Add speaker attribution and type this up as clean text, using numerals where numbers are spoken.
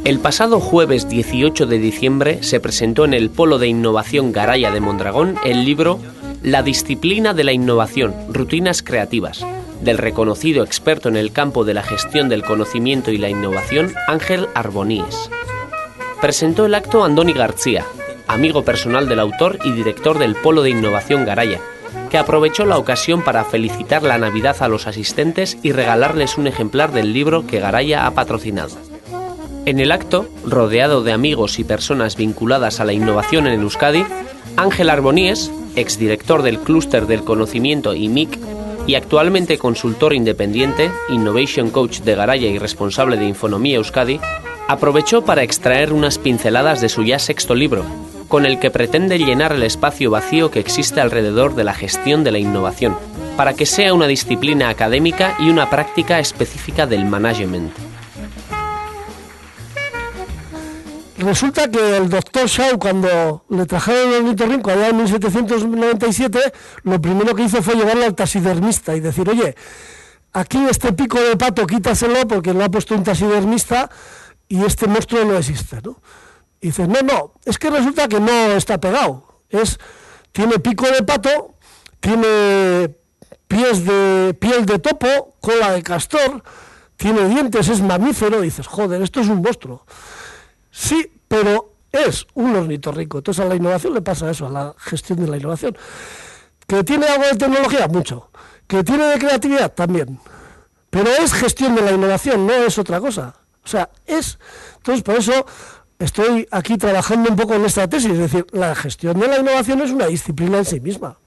Speaker 1: El pasado jueves 18 de diciembre se presentó en el Polo de Innovación Garaya de Mondragón el libro La disciplina de la innovación, rutinas creativas, del reconocido experto en el campo de la gestión del conocimiento y la innovación, Ángel Arboníes. Presentó el acto Andoni García, amigo personal del autor y director del Polo de Innovación Garaya, que aprovechó la ocasión para felicitar la Navidad a los asistentes y regalarles un ejemplar del libro que Garaya ha patrocinado. En el acto, rodeado de amigos y personas vinculadas a la innovación en Euskadi, Ángel Arboníes, exdirector del Clúster del Conocimiento IMIC y actualmente consultor independiente, Innovation Coach de Garaya y responsable de Infonomía Euskadi, aprovechó para extraer unas pinceladas de su ya sexto libro, con el que pretende llenar el espacio vacío que existe alrededor de la gestión de la innovación, para que sea una disciplina académica y una práctica específica del management.
Speaker 2: Resulta que el doctor Shaw, cuando le trajeron el ornitorrinco allá en 1797, lo primero que hizo fue llevarlo al taxidermista y decir, oye, aquí este pico de pato quítaselo porque lo ha puesto un taxidermista y este monstruo no existe, ¿no? Y dice, no, es que resulta que no está pegado, tiene pico de pato, tiene piel de topo, cola de castor, tiene dientes, es mamífero, y dices, joder, esto es un monstruo. Sí, pero es un ornitorrinco. Entonces a la innovación le pasa eso, a la gestión de la innovación. ¿Que tiene algo de tecnología? Mucho. ¿Que tiene de creatividad? También. Pero es gestión de la innovación, no es otra cosa. O sea, es... Entonces por eso estoy aquí trabajando un poco en esta tesis, es decir, la gestión de la innovación es una disciplina en sí misma.